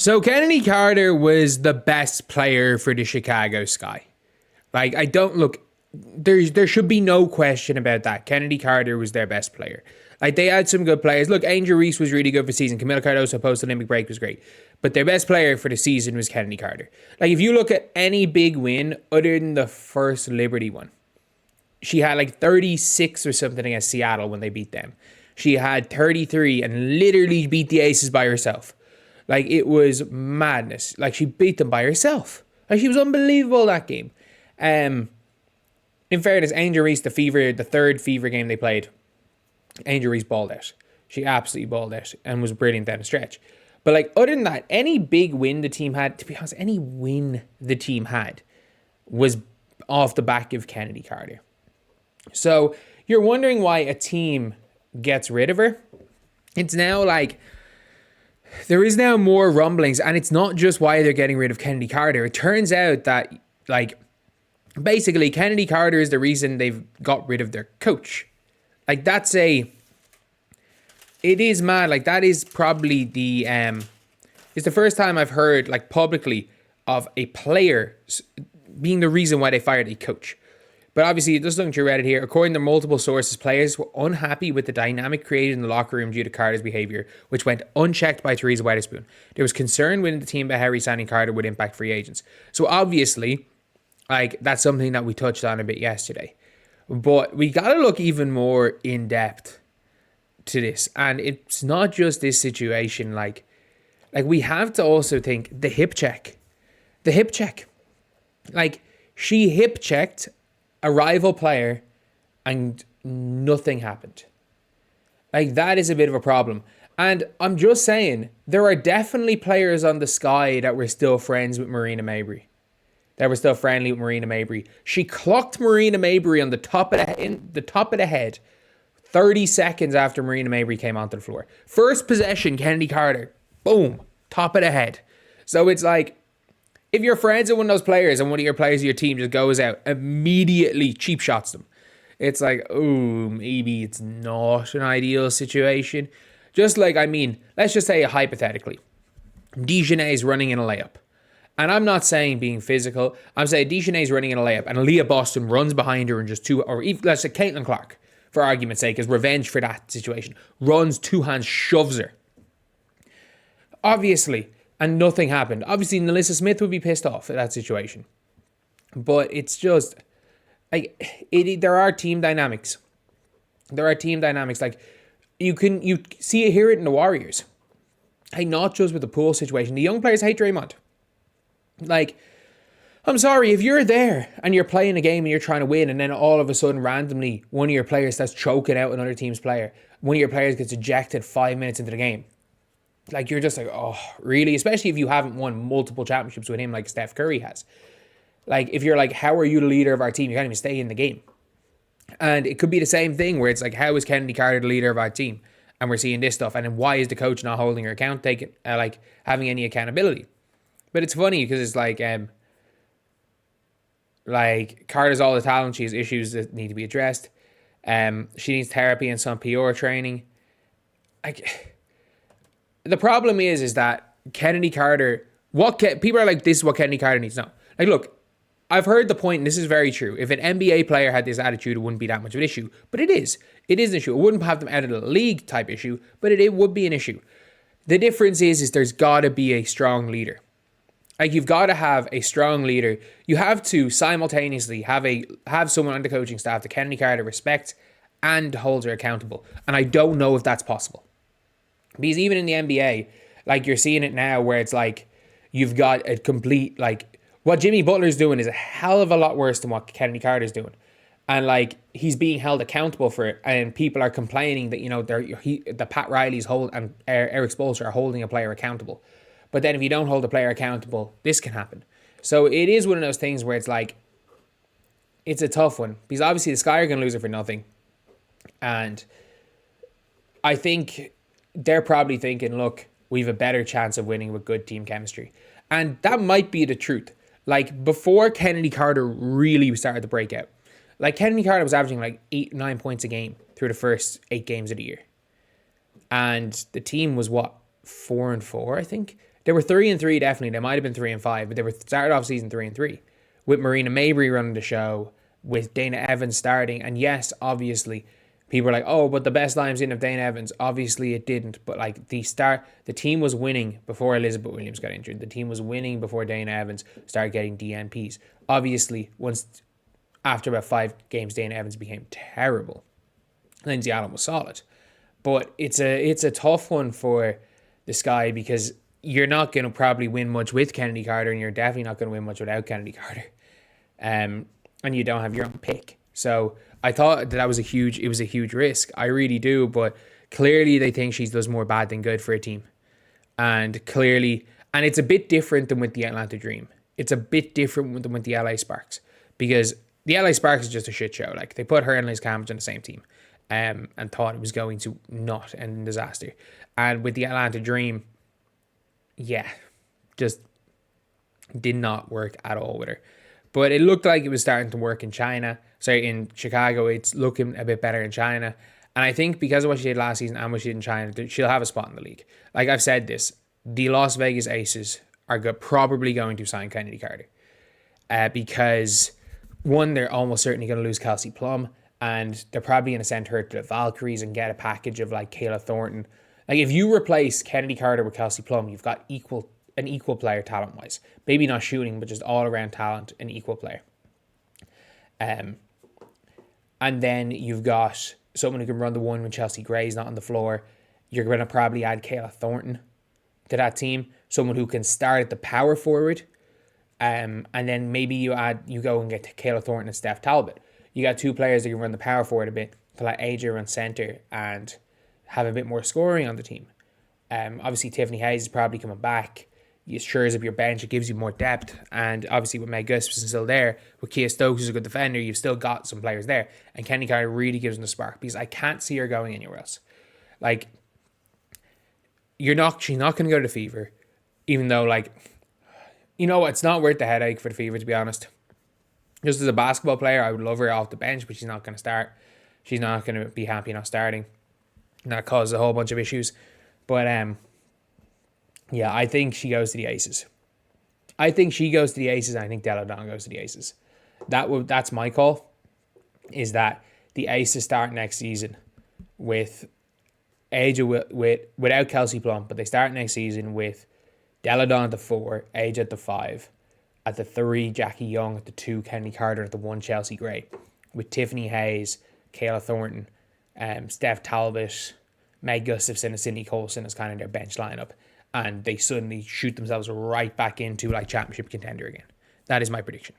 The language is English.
So Chennedy Carter was the best player for the Chicago Sky. Like, I don't look. There should be no question about that. Chennedy Carter was their best player. Like, they had some good players. Look, Angel Reese was really good for the season. Camila Cardoso post-Olympic break was great. But their best player for the season was Chennedy Carter. Like, if you look at any big win other than the first Liberty one, she had like 36 or something against Seattle when they beat them. She had 33 and literally beat the Aces by herself. Like, it was madness. Like, she beat them by herself. Like, she was unbelievable that game. In fairness, Angel Reese, the third Fever game they played, Angel Reese balled out. She absolutely balled out and was brilliant down the stretch. But, like, other than that, any big win the team had, to be honest, any win the team had was off the back of Chennedy Carter. So, you're wondering why a team gets rid of her. It's now like, there is now more rumblings, and it's not just why they're getting rid of Chennedy Carter. It turns out that, like, basically Chennedy Carter is the reason they've got rid of their coach. Like, it is mad. Like, that is probably it's the first time I've heard, like, publicly of a player being the reason why they fired a coach. But obviously, just looking through Reddit here, according to multiple sources, players were unhappy with the dynamic created in the locker room due to Carter's behaviour, which went unchecked by Taurasi Weatherspoon. There was concern within the team about how re-signing Carter would impact free agents. So obviously, like, that's something that we touched on a bit yesterday. But we got to look even more in depth to this. And it's not just this situation. Like we have to also think the hip check. The hip check. Like, she hip checked a rival player and nothing happened. Like, that is a bit of a problem. And I'm just saying, there are definitely players on the Sky that were still friends with Marina Mabry. That were still friendly with Marina Mabry. She clocked Marina Mabry on the top of the head 30 seconds after Marina Mabry came onto the floor. First possession, Chennedy Carter. Boom. Top of the head. So it's like, if you're friends with one of those players and one of your players of your team just goes out, immediately cheap shots them. It's like, oh, maybe it's not an ideal situation. Just like, I mean, let's just say hypothetically, Dejanay's running in a layup. And I'm not saying being physical. I'm saying Dejanay's running in a layup and Leah Boston runs behind her and just or even, let's say Caitlin Clark, for argument's sake, as revenge for that situation, runs two hands, shoves her. Obviously, and nothing happened. Obviously, Nalissa Smith would be pissed off at that situation. But it's just, like, there are team dynamics. There are team dynamics. Like, you see it, hear it in the Warriors. Hey, not just with the Poole situation. The young players hate Draymond. Like, I'm sorry, if you're there and you're playing a game and you're trying to win, and then all of a sudden, randomly, one of your players starts choking out another team's player, one of your players gets ejected 5 minutes into the game. Like, you're just like, oh, really? Especially if you haven't won multiple championships with him like Steph Curry has. Like, if you're like, how are you the leader of our team? You can't even stay in the game. And it could be the same thing where it's like, how is Chennedy Carter the leader of our team? And we're seeing this stuff. And then why is the coach not holding her account, having any accountability? But it's funny because it's like Carter's all the talent. She has issues that need to be addressed. She needs therapy and some PR training. The problem is that Chennedy Carter, people are like, this is what Chennedy Carter needs. No. Like, look, I've heard the point, and this is very true. If an NBA player had this attitude, it wouldn't be that much of an issue. But it is. It is an issue. It wouldn't have them out of the league type issue, but it would be an issue. The difference is there's got to be a strong leader. Like, you've got to have a strong leader. You have to simultaneously have someone on the coaching staff that Chennedy Carter respects and holds her accountable. And I don't know if that's possible. Because even in the NBA, like, you're seeing it now where it's like, you've got a complete, like, what Jimmy Butler's doing is a hell of a lot worse than what Chennedy Carter's doing. And, like, he's being held accountable for it. And people are complaining that, you know, the Pat Riley's and Eric Spoelstra are holding a player accountable. But then if you don't hold a player accountable, this can happen. So it is one of those things where it's like, it's a tough one. Because obviously the Sky are going to lose it for nothing. And I think they're probably thinking, look, we have a better chance of winning with good team chemistry. And that might be the truth. Like, before Chennedy Carter really started to break out, like, Chennedy Carter was averaging like 8-9 points a game through the first 8 games of the year. And the team was, 4-4, I think? They were 3-3 definitely. They might have been 3-5, but they were started off season 3-3 with Marina Mabry running the show, with Dana Evans starting. And yes, obviously, people are like, oh, but the best lines in of Dana Evans. Obviously, it didn't. But like the team was winning before Elizabeth Williams got injured. The team was winning before Dana Evans started getting DNPs. Obviously, after about 5 games, Dana Evans became terrible. Lindsay Allen was solid. But it's a tough one for the Sky because you're not going to probably win much with Chennedy Carter, and you're definitely not going to win much without Chennedy Carter. And you don't have your own pick. So I thought that was a huge risk. I really do, but clearly they think she does more bad than good for a team. And it's a bit different than with the Atlanta Dream. It's a bit different than with the LA Sparks, because the LA Sparks is just a shit show. Like, they put her and Liz Cambridge on the same team, and thought it was going to not end in disaster. And with the Atlanta Dream, yeah, just did not work at all with her. But it looked like it was starting to work in Chicago. It's looking a bit better in China. And I think because of what she did last season and what she did in China, she'll have a spot in the league. Like I've said this, the Las Vegas Aces are probably going to sign Chennedy Carter. Because, one, they're almost certainly going to lose Kelsey Plum. And they're probably going to send her to the Valkyries and get a package of like Kayla Thornton. Like, if you replace Chennedy Carter with Kelsey Plum, you've got an equal player talent-wise. Maybe not shooting, but just all-around talent, an equal player. And then you've got someone who can run the one when Chelsea Gray's not on the floor. You're going to probably add Kayla Thornton to that team. Someone who can start at the power forward. And then maybe you go and get Kayla Thornton and Steph Talbot. You got 2 players that can run the power forward a bit to let AJ run center and have a bit more scoring on the team. Obviously, Tiffany Hayes is probably coming back. It shores up your bench. It gives you more depth. And obviously, with Meg Gustafson still there, with Kia Stokes who's a good defender, you've still got some players there. And Chennedy Carter really gives them the spark, because I can't see her going anywhere else. Like, she's not going to go to the Fever, even though, like, you know, it's not worth the headache for the Fever, to be honest. Just as a basketball player, I would love her off the bench, but she's not going to start. She's not going to be happy not starting. And that causes a whole bunch of issues. But, yeah, I think she goes to the Aces. I think she goes to the Aces, and I think Della Don goes to the Aces. That's my call, is that the Aces start next season with without Kelsey Plum, but they start next season with Della Don at the 4, Age at the 5, at the 3, Jackie Young, at the 2, Chennedy Carter, at the 1, Chelsea Gray, with Tiffany Hayes, Kayla Thornton, Steph Talbot, Meg Gustafson, and Sydney Colson as kind of their bench lineup. And they suddenly shoot themselves right back into like championship contender again. That is my prediction.